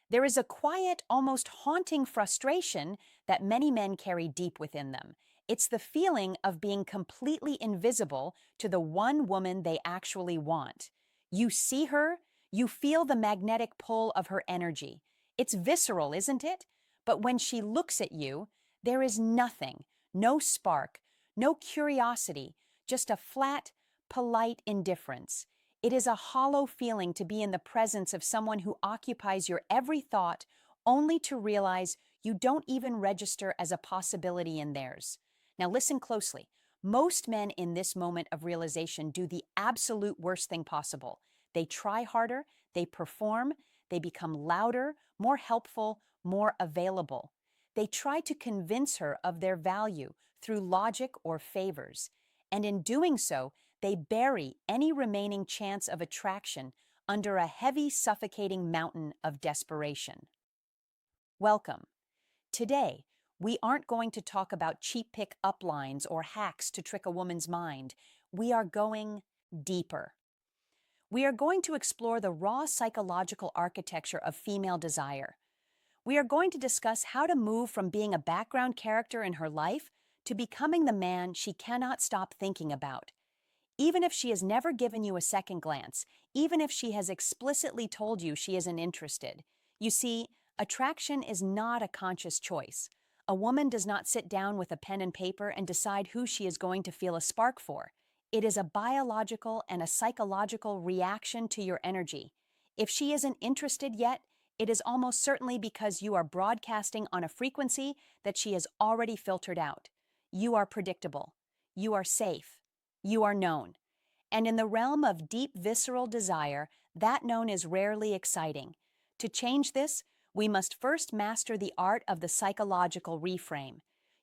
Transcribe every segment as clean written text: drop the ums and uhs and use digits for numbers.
There is a quiet, almost haunting frustration that many men carry deep within them. It's the feeling of being completely invisible to the one woman they actually want. You see her, you feel the magnetic pull of her energy. It's visceral, isn't it? But when she looks at you, there is nothing, no spark, no curiosity, just a flat, polite indifference. It is a hollow feeling to be in the presence of someone who occupies your every thought, only to realize you don't even register as a possibility in theirs. Now, listen closely. Most men in this moment of realization do the absolute worst thing possible. They try harder, they perform, they become louder, more helpful, more available. They try to convince her of their value through logic or favors. And in doing so, they bury any remaining chance of attraction under a heavy, suffocating mountain of desperation. Welcome. Today, we aren't going to talk about cheap pick up lines or hacks to trick a woman's mind. We are going deeper. We are going to explore the raw psychological architecture of female desire. We are going to discuss how to move from being a background character in her life to becoming the man she cannot stop thinking about. Even if she has never given you a second glance, even if she has explicitly told you she isn't interested. You see, attraction is not a conscious choice. A woman does not sit down with a pen and paper and decide who she is going to feel a spark for. It is a biological and a psychological reaction to your energy. If she isn't interested yet, it is almost certainly because you are broadcasting on a frequency that she has already filtered out. You are predictable. You are safe. You are known. And in the realm of deep visceral desire, that known is rarely exciting. To change this, we must first master the art of the psychological reframe.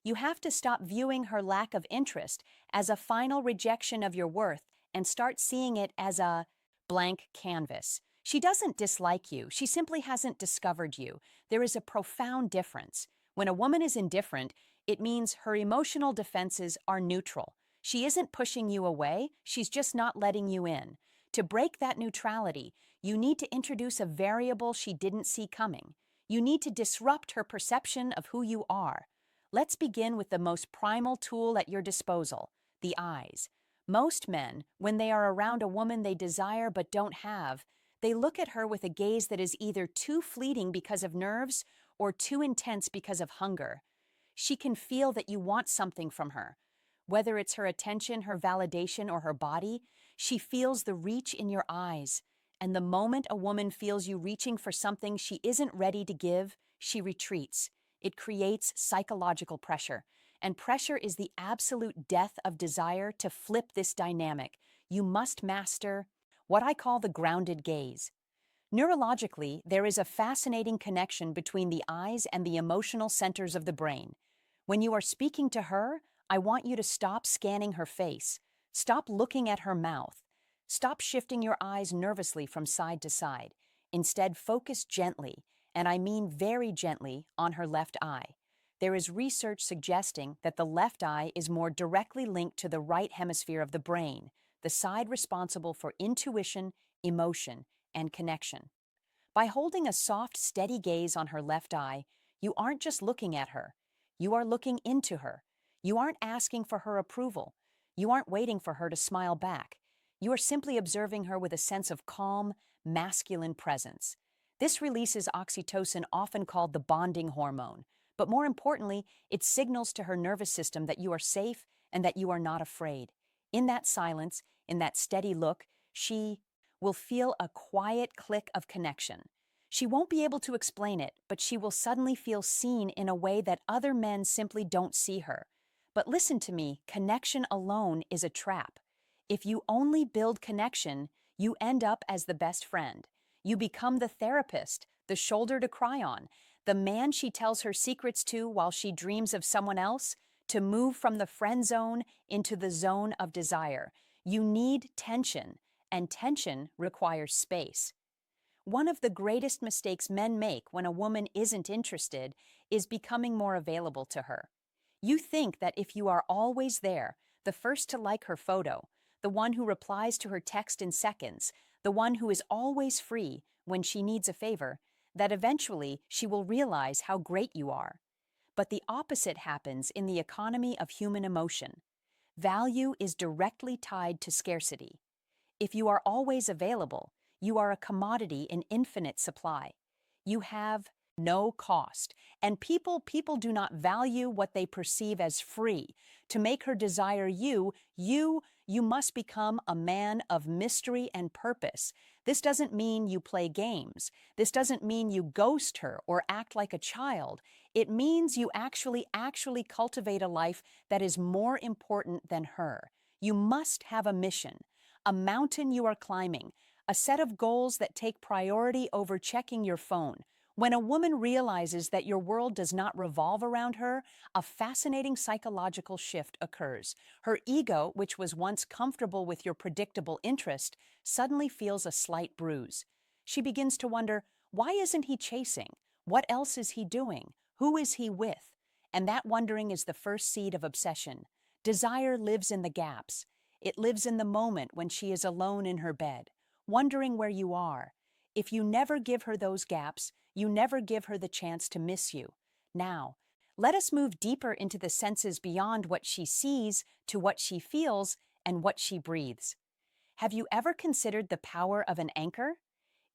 You have to stop viewing her lack of interest as a final rejection of your worth and start seeing it as a blank canvas. She doesn't dislike you, she simply hasn't discovered you. There is a profound difference. When a woman is indifferent, it means her emotional defenses are neutral. She isn't pushing you away, she's just not letting you in. To break that neutrality, you need to introduce a variable she didn't see coming. You need to disrupt her perception of who you are. Let's begin with the most primal tool at your disposal, the eyes. Most men, when they are around a woman they desire but don't have, they look at her with a gaze that is either too fleeting because of nerves or too intense because of hunger. She can feel that you want something from her. Whether it's her attention, her validation, or her body, she feels the reach in your eyes. And the moment a woman feels you reaching for something she isn't ready to give, she retreats. It creates psychological pressure. And pressure is the absolute death of desire. To flip this dynamic, you must master what I call the grounded gaze. Neurologically, there is a fascinating connection between the eyes and the emotional centers of the brain. When you are speaking to her, I want you to stop scanning her face. Stop looking at her mouth. Stop shifting your eyes nervously from side to side. Instead, focus gently, and I mean very gently, on her left eye. There is research suggesting that the left eye is more directly linked to the right hemisphere of the brain, the side responsible for intuition, emotion, and connection. By holding a soft, steady gaze on her left eye, you aren't just looking at her. You are looking into her. You aren't asking for her approval. You aren't waiting for her to smile back. You are simply observing her with a sense of calm, masculine presence. This releases oxytocin, often called the bonding hormone. But more importantly, it signals to her nervous system that you are safe and that you are not afraid. In that silence, in that steady look, she will feel a quiet click of connection. She won't be able to explain it, but she will suddenly feel seen in a way that other men simply don't see her. But listen to me, connection alone is a trap. If you only build connection, you end up as the best friend. You become the therapist, the shoulder to cry on, the man she tells her secrets to while she dreams of someone else. To move from the friend zone into the zone of desire, you need tension, and tension requires space. One of the greatest mistakes men make when a woman isn't interested is becoming more available to her. You think that if you are always there, the first to like her photo, the one who replies to her text in seconds, the one who is always free when she needs a favor, that eventually she will realize how great you are. But the opposite happens in the economy of human emotion. Value is directly tied to scarcity. If you are always available, you are a commodity in infinite supply. You have no cost, and people do not value what they perceive as free. To make her desire you must become a man of mystery and purpose. This doesn't mean you play games. This doesn't mean you ghost her or act like a child. It means you actually cultivate a life that is more important than her. You must have a mission, a mountain you are climbing, a set of goals that take priority over checking your phone. When a woman realizes that your world does not revolve around her, a fascinating psychological shift occurs. Her ego, which was once comfortable with your predictable interest, suddenly feels a slight bruise. She begins to wonder, why isn't he chasing? What else is he doing? Who is he with? And that wondering is the first seed of obsession. Desire lives in the gaps. It lives in the moment when she is alone in her bed, wondering where you are. If you never give her those gaps, you never give her the chance to miss you. Now, let us move deeper into the senses beyond what she sees to what she feels and what she breathes. Have you ever considered the power of an anchor?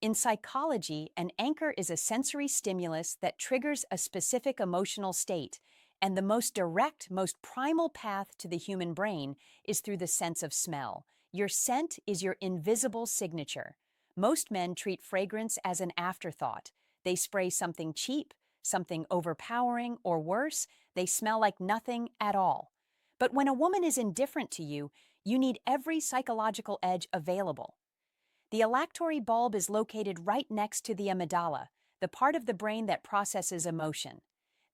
In psychology, an anchor is a sensory stimulus that triggers a specific emotional state, and the most direct, most primal path to the human brain is through the sense of smell. Your scent is your invisible signature. Most men treat fragrance as an afterthought. They spray something cheap, something overpowering, or worse, they smell like nothing at all. But when a woman is indifferent to you, you need every psychological edge available. The olfactory bulb is located right next to the amygdala, the part of the brain that processes emotion.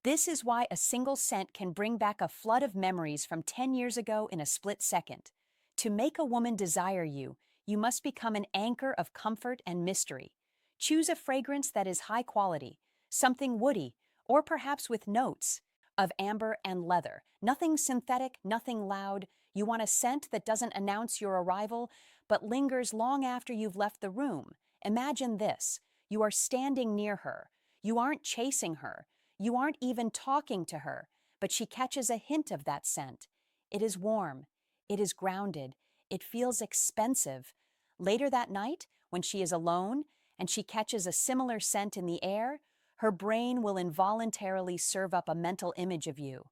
This is why a single scent can bring back a flood of memories from 10 years ago in a split second. To make a woman desire you, you must become an anchor of comfort and mystery. Choose a fragrance that is high quality, something woody, or perhaps with notes of amber and leather. Nothing synthetic, nothing loud. You want a scent that doesn't announce your arrival, but lingers long after you've left the room. Imagine this. You are standing near her. You aren't chasing her. You aren't even talking to her, but she catches a hint of that scent. It is warm. It is grounded. It feels expensive. Later that night, when she is alone and she catches a similar scent in the air, her brain will involuntarily serve up a mental image of you.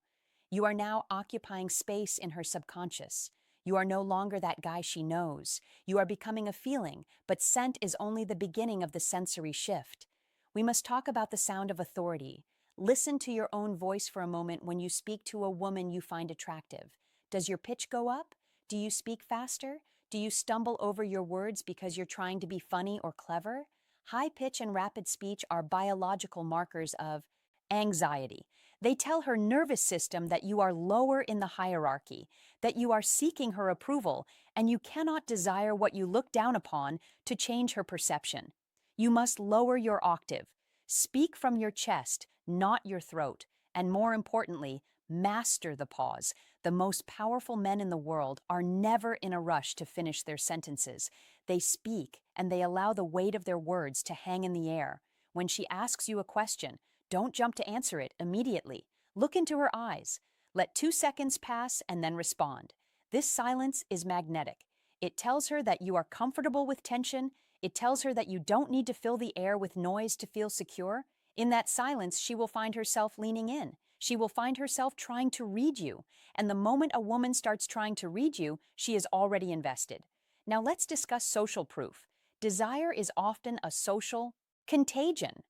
You are now occupying space in her subconscious. You are no longer that guy she knows. You are becoming a feeling, but scent is only the beginning of the sensory shift. We must talk about the sound of authority. Listen to your own voice for a moment when you speak to a woman you find attractive. Does your pitch go up? Do you speak faster? Do you stumble over your words because you're trying to be funny or clever? High pitch and rapid speech are biological markers of anxiety. They tell her nervous system that you are lower in the hierarchy, that you are seeking her approval, and you cannot desire what you look down upon to change her perception. You must lower your octave. Speak from your chest, not your throat, and more importantly, master the pause. The most powerful men in the world are never in a rush to finish their sentences. They speak, and they allow the weight of their words to hang in the air. When she asks you a question, don't jump to answer it immediately. Look into her eyes. Let 2 seconds pass and then respond. This silence is magnetic. It tells her that you are comfortable with tension. It tells her that you don't need to fill the air with noise to feel secure. In that silence, she will find herself leaning in. She will find herself trying to read you. And the moment a woman starts trying to read you, she is already invested. Now let's discuss social proof. Desire is often a social contagion.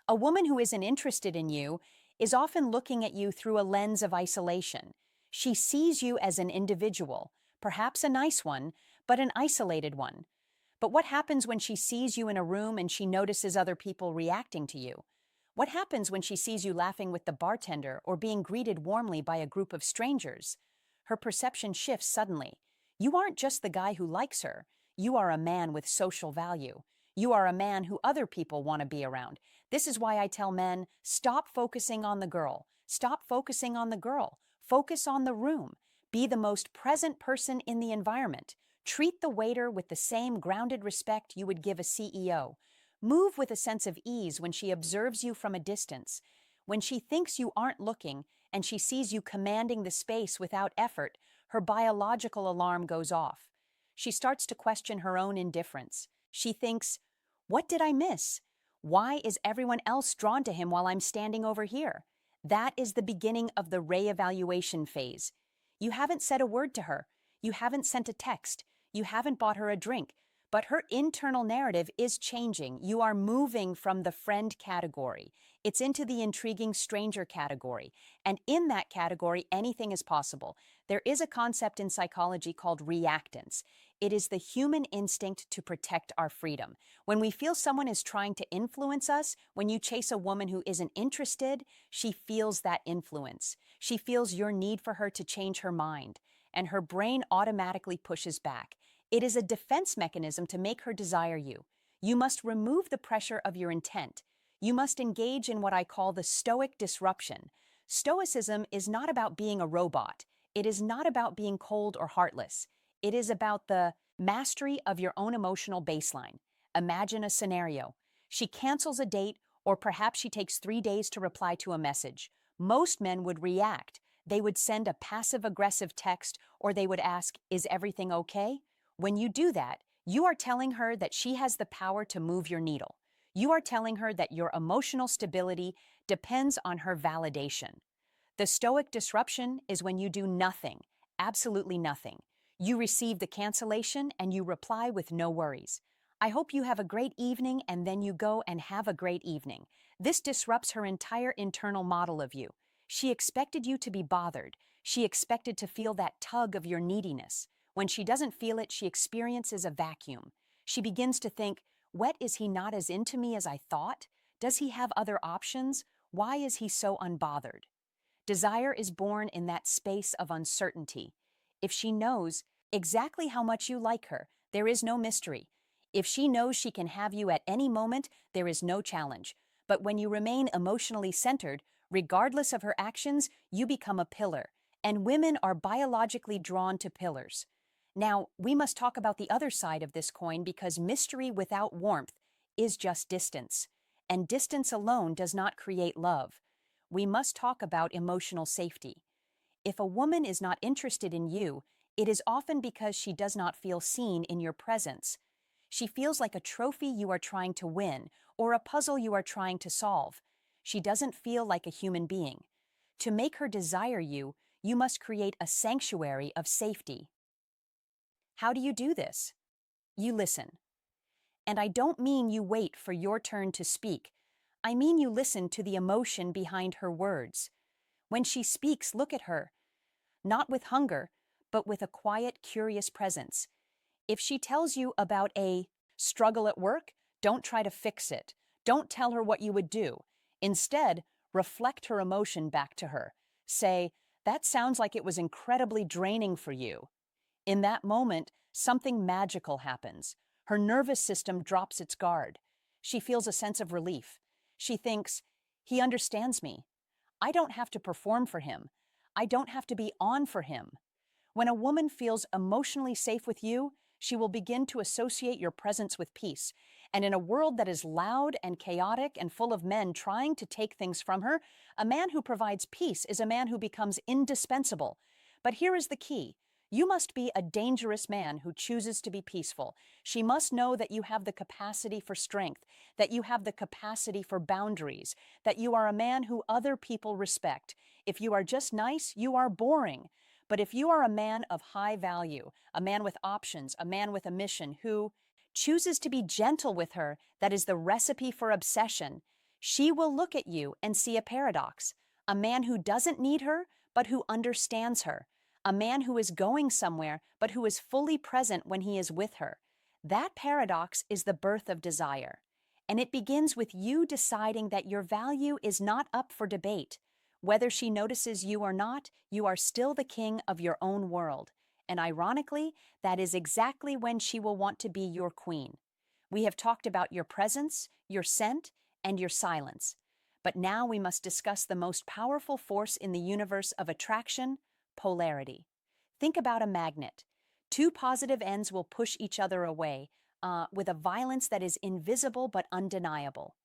A woman who isn't interested in you is often looking at you through a lens of isolation. She sees you as an individual, perhaps a nice one, but an isolated one. But what happens when she sees you in a room and she notices other people reacting to you? What happens when she sees you laughing with the bartender or being greeted warmly by a group of strangers? Her perception shifts suddenly. You aren't just the guy who likes her. You are a man with social value. You are a man who other people want to be around. This is why I tell men, stop focusing on the girl. Stop focusing on the girl. Focus on the room. Be the most present person in the environment. Treat the waiter with the same grounded respect you would give a CEO. Move with a sense of ease when she observes you from a distance. When she thinks you aren't looking and she sees you commanding the space without effort, her biological alarm goes off. She starts to question her own indifference. She thinks, "What did I miss? Why is everyone else drawn to him while I'm standing over here?" That is the beginning of the reevaluation phase. You haven't said a word to her. You haven't sent a text. You haven't bought her a drink. But her internal narrative is changing. You are moving from the friend category. It's into the intriguing stranger category. And in that category, anything is possible. There is a concept in psychology called reactance. It is the human instinct to protect our freedom. When we feel someone is trying to influence us, when you chase a woman who isn't interested, she feels that influence. She feels your need for her to change her mind, and her brain automatically pushes back. It is a defense mechanism to make her desire you. You must remove the pressure of your intent. You must engage in what I call the Stoic disruption. Stoicism is not about being a robot. It is not about being cold or heartless. It is about the mastery of your own emotional baseline. Imagine a scenario. She cancels a date, or perhaps she takes 3 days to reply to a message. Most men would react. They would send a passive-aggressive text, or they would ask, "Is everything okay?" When you do that, you are telling her that she has the power to move your needle. You are telling her that your emotional stability depends on her validation. The Stoic disruption is when you do nothing, absolutely nothing. You receive the cancellation and you reply with no worries. "I hope you have a great evening," and then you go and have a great evening. This disrupts her entire internal model of you. She expected you to be bothered. She expected to feel that tug of your neediness. When she doesn't feel it, she experiences a vacuum. She begins to think, "What, is he not as into me as I thought? Does he have other options? Why is he so unbothered?" Desire is born in that space of uncertainty. If she knows exactly how much you like her, there is no mystery. If she knows she can have you at any moment, there is no challenge. But when you remain emotionally centered, regardless of her actions, you become a pillar. And women are biologically drawn to pillars. Now, we must talk about the other side of this coin, because mystery without warmth is just distance. And distance alone does not create love. We must talk about emotional safety. If a woman is not interested in you, it is often because she does not feel seen in your presence. She feels like a trophy you are trying to win, or a puzzle you are trying to solve. She doesn't feel like a human being. To make her desire you, you must create a sanctuary of safety. How do you do this? You listen. And I don't mean you wait for your turn to speak. I mean you listen to the emotion behind her words. When she speaks, look at her, not with hunger, but with a quiet, curious presence. If she tells you about a struggle at work, don't try to fix it. Don't tell her what you would do. Instead, reflect her emotion back to her. Say, "That sounds like it was incredibly draining for you." In that moment, something magical happens. Her nervous system drops its guard. She feels a sense of relief. She thinks, "He understands me. I don't have to perform for him. I don't have to be on for him." When a woman feels emotionally safe with you, she will begin to associate your presence with peace. And in a world that is loud and chaotic and full of men trying to take things from her, a man who provides peace is a man who becomes indispensable. But here is the key. You must be a dangerous man who chooses to be peaceful. She must know that you have the capacity for strength, that you have the capacity for boundaries, that you are a man who other people respect. If you are just nice, you are boring. But if you are a man of high value, a man with options, a man with a mission who chooses to be gentle with her, that is the recipe for obsession. She will look at you and see a paradox. A man who doesn't need her, but who understands her. A man who is going somewhere, but who is fully present when he is with her. That paradox is the birth of desire. And it begins with you deciding that your value is not up for debate. Whether she notices you or not, you are still the king of your own world. And ironically, that is exactly when she will want to be your queen. We have talked about your presence, your scent, and your silence. But now we must discuss the most powerful force in the universe of attraction: polarity. Think about a magnet. Two positive ends will push each other away. with a violence that is invisible but undeniable.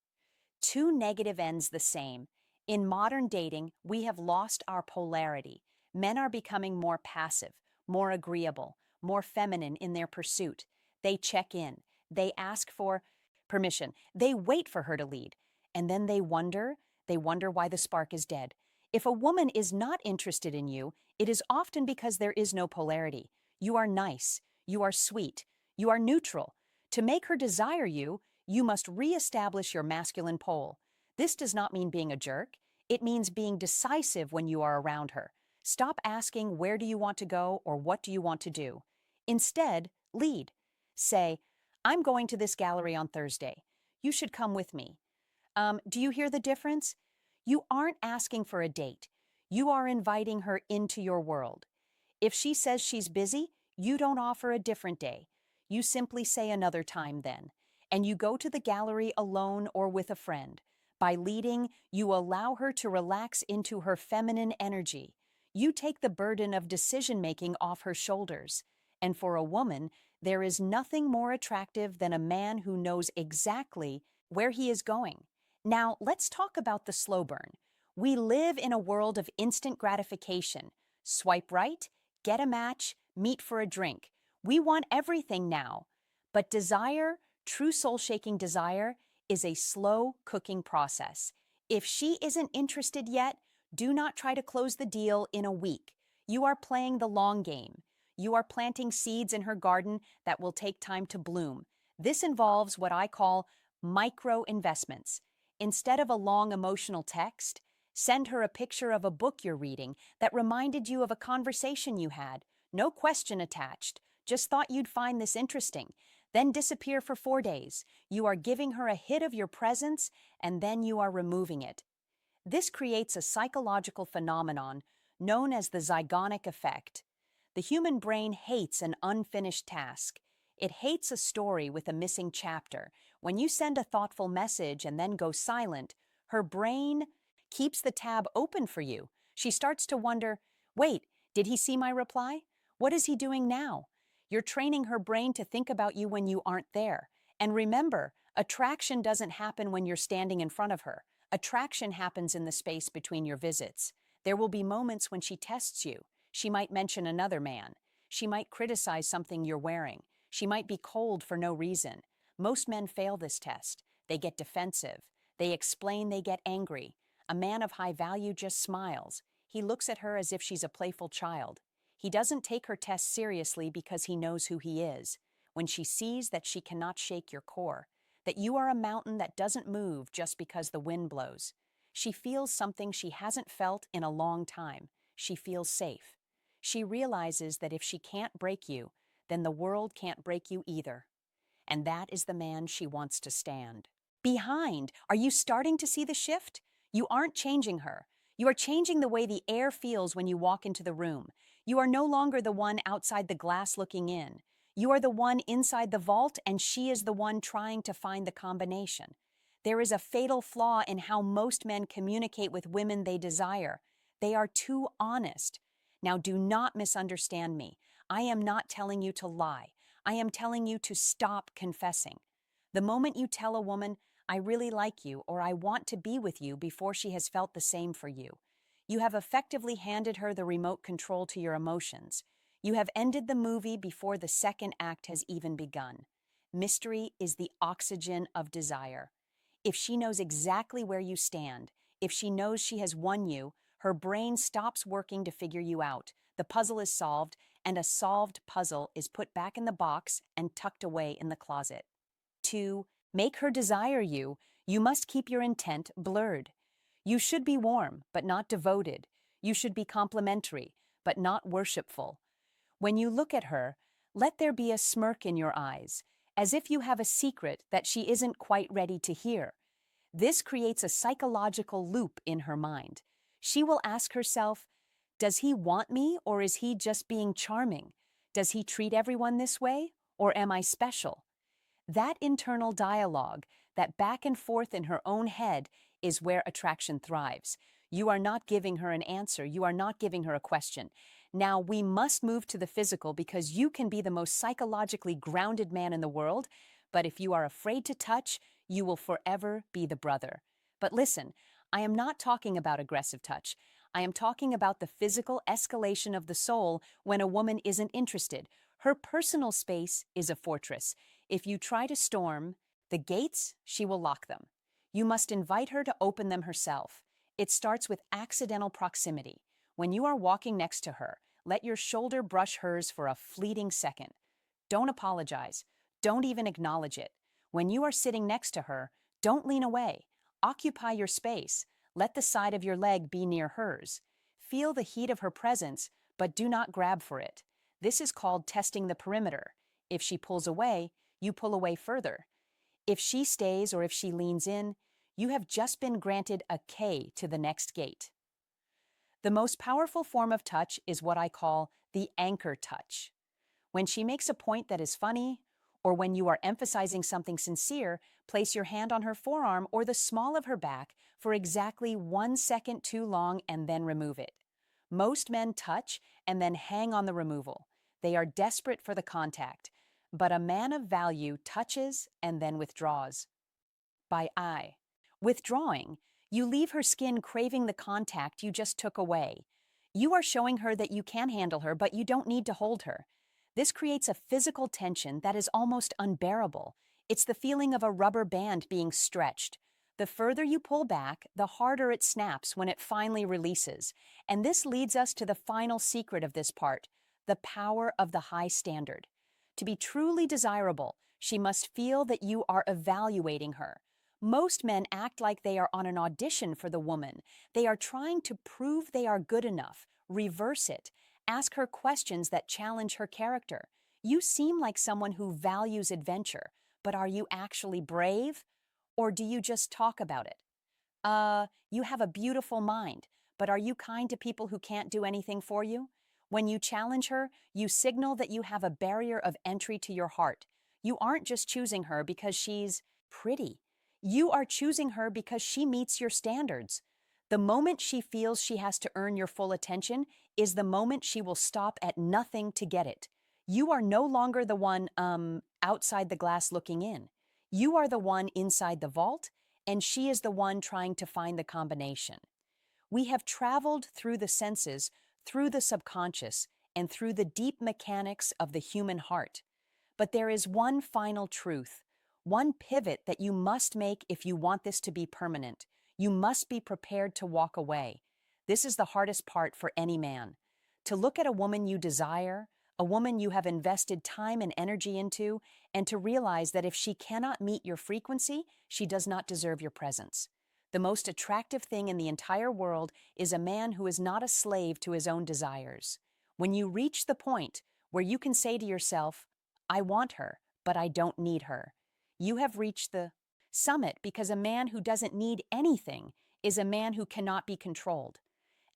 Two negative ends the same. In modern dating, we have lost our polarity. Men are becoming more passive, more agreeable, more feminine in their pursuit. They check in, they ask for permission, they wait for her to lead, and then they wonder why the spark is dead. If a woman is not interested in you, it is often because there is no polarity. You are nice, you are sweet, you are neutral. To make her desire you, you must reestablish your masculine pole. This does not mean being a jerk. It means being decisive when you are around her. Stop asking, where do you want to go or what do you want to do? Instead, lead. Say, I'm going to this gallery on Thursday. You should come with me. Do you hear the difference? You aren't asking for a date. You are inviting her into your world. If she says she's busy, you don't offer a different day. You simply say another time then. And you go to the gallery alone or with a friend. By leading, you allow her to relax into her feminine energy. You take the burden of decision-making off her shoulders. And for a woman, there is nothing more attractive than a man who knows exactly where he is going. Now, let's talk about the slow burn. We live in a world of instant gratification. Swipe right, get a match, meet for a drink. We want everything now. But desire, true soul-shaking desire, is a slow cooking process. If she isn't interested yet, do not try to close the deal in a week. You are playing the long game. You are planting seeds in her garden that will take time to bloom. This involves what I call micro investments. Instead of a long emotional text, send her a picture of a book you're reading that reminded you of a conversation you had. No question attached. Just thought you'd find this interesting. Then disappear for 4 days. You are giving her a hit of your presence, and then you are removing it. This creates a psychological phenomenon known as the zygonic effect. The human brain hates an unfinished task. It hates a story with a missing chapter. When you send a thoughtful message and then go silent, her brain keeps the tab open for you. She starts to wonder, wait, did he see my reply? What is he doing now? You're training her brain to think about you when you aren't there. And remember, attraction doesn't happen when you're standing in front of her. Attraction happens in the space between your visits. There will be moments when she tests you. She might mention another man. She might criticize something you're wearing. She might be cold for no reason. Most men fail this test. They get defensive. They explain, they get angry. A man of high value just smiles. He looks at her as if she's a playful child. He doesn't take her test seriously because he knows who he is. When she sees that she cannot shake your core, that you are a mountain that doesn't move just because the wind blows, she feels something she hasn't felt in a long time. She feels safe. She realizes that if she can't break you, then the world can't break you either. And that is the man she wants to stand behind. Are you starting to see the shift? You aren't changing her. You are changing the way the air feels when you walk into the room. You are no longer the one outside the glass looking in. You are the one inside the vault, and she is the one trying to find the combination. There is a fatal flaw in how most men communicate with women they desire. They are too honest. Now, do not misunderstand me. I am not telling you to lie. I am telling you to stop confessing. The moment you tell a woman, I really like you, or I want to be with you before she has felt the same for you, you have effectively handed her the remote control to your emotions. You have ended the movie before the second act has even begun. Mystery is the oxygen of desire. If she knows exactly where you stand, if she knows she has won you, her brain stops working to figure you out. The puzzle is solved, and a solved puzzle is put back in the box and tucked away in the closet. 2. Make her desire you, you must keep your intent blurred. You should be warm, but not devoted. You should be complimentary, but not worshipful. When you look at her, let there be a smirk in your eyes, as if you have a secret that she isn't quite ready to hear. This creates a psychological loop in her mind. She will ask herself, does he want me, or is he just being charming? Does he treat everyone this way, or am I special? That internal dialogue, that back and forth in her own head, is where attraction thrives. You are not giving her an answer. You are not giving her a question. Now, we must move to the physical because you can be the most psychologically grounded man in the world, but if you are afraid to touch, you will forever be the brother. But listen, I am not talking about aggressive touch. I am talking about the physical escalation of the soul when a woman isn't interested. Her personal space is a fortress. If you try to storm the gates, she will lock them. You must invite her to open them herself. It starts with accidental proximity. When you are walking next to her, let your shoulder brush hers for a fleeting second. Don't apologize. Don't even acknowledge it. When you are sitting next to her, don't lean away. Occupy your space. Let the side of your leg be near hers. Feel the heat of her presence, but do not grab for it. This is called testing the perimeter. If she pulls away, you pull away further. If she stays or if she leans in, you have just been granted a K to the next gate. The most powerful form of touch is what I call the anchor touch. When she makes a point that is funny, or when you are emphasizing something sincere, place your hand on her forearm or the small of her back for exactly 1 second too long and then remove it. Most men touch and then hang on the removal. They are desperate for the contact, but a man of value touches and then withdraws. By I. Withdrawing, you leave her skin craving the contact you just took away. You are showing her that you can handle her, but you don't need to hold her. This creates a physical tension that is almost unbearable. It's the feeling of a rubber band being stretched. The further you pull back, the harder it snaps when it finally releases. And this leads us to the final secret of this part, the power of the high standard. To be truly desirable, she must feel that you are evaluating her. Most men act like they are on an audition for the woman. They are trying to prove they are good enough. Reverse it. Ask her questions that challenge her character. You seem like someone who values adventure, but are you actually brave? Or do you just talk about it? You have a beautiful mind, but are you kind to people who can't do anything for you? When you challenge her, you signal that you have a barrier of entry to your heart. You aren't just choosing her because she's pretty. You are choosing her because she meets your standards. The moment she feels she has to earn your full attention is the moment she will stop at nothing to get it. You are no longer the one, outside the glass looking in. You are the one inside the vault, and she is the one trying to find the combination. We have traveled through the senses, through the subconscious, and through the deep mechanics of the human heart. But there is one final truth, one pivot that you must make if you want this to be permanent. You must be prepared to walk away. This is the hardest part for any man. To look at a woman you desire, a woman you have invested time and energy into, and to realize that if she cannot meet your frequency, she does not deserve your presence. The most attractive thing in the entire world is a man who is not a slave to his own desires. When you reach the point where you can say to yourself, I want her, but I don't need her, you have reached the summit, because a man who doesn't need anything is a man who cannot be controlled.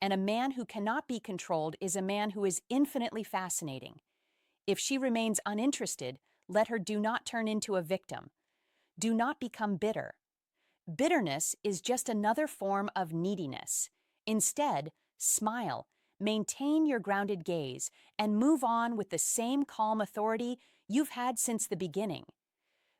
And a man who cannot be controlled is a man who is infinitely fascinating. If she remains uninterested, let her do not turn into a victim. Do not become bitter. Bitterness is just another form of neediness. Instead, smile, maintain your grounded gaze, and move on with the same calm authority you've had since the beginning.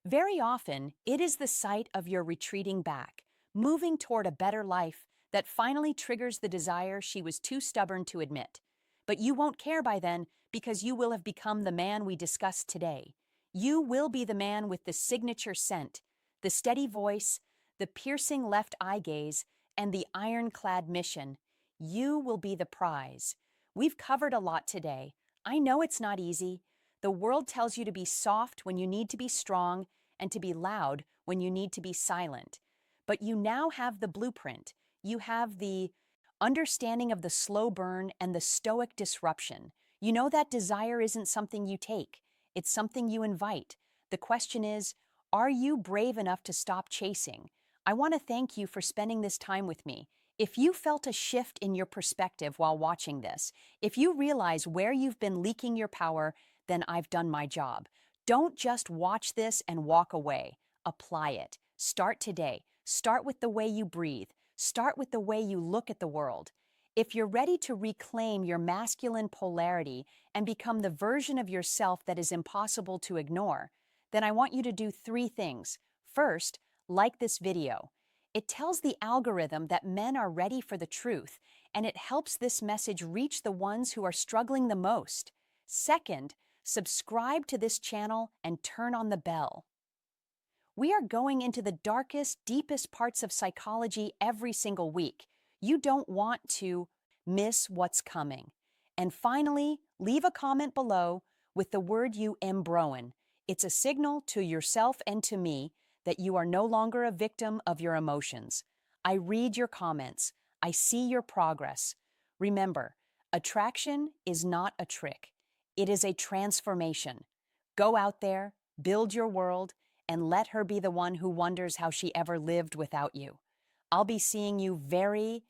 Very often, it is the sight of your retreating back, moving toward a better life, that finally triggers the desire she was too stubborn to admit. But you won't care by then, because you will have become the man we discussed today. You will be the man with the signature scent, the steady voice, the piercing left eye gaze, and the ironclad mission. You will be the prize. We've covered a lot today. I know it's not easy. The world tells you to be soft when you need to be strong, and to be loud when you need to be silent. But you now have the blueprint. You have the understanding of the slow burn and the stoic disruption. You know that desire isn't something you take. It's something you invite. The question is, are you brave enough to stop chasing? I want to thank you for spending this time with me. If you felt a shift in your perspective while watching this, if you realize where you've been leaking your power, then I've done my job. Don't just watch this and walk away. Apply it. Start today. Start with the way you breathe. Start with the way you look at the world. If you're ready to reclaim your masculine polarity and become the version of yourself that is impossible to ignore, then I want you to do three things. First, like this video. It tells the algorithm that men are ready for the truth, and it helps this message reach the ones who are struggling the most. Second, subscribe to this channel and turn on the bell. We are going into the darkest, deepest parts of psychology every single week. You don't want to miss what's coming. And finally, leave a comment below with the word you embroen. It's a signal to yourself and to me that you are no longer a victim of your emotions. I read your comments. I see your progress. Remember, attraction is not a trick. It is a transformation. Go out there, build your world, and let her be the one who wonders how she ever lived without you. I'll be seeing you very,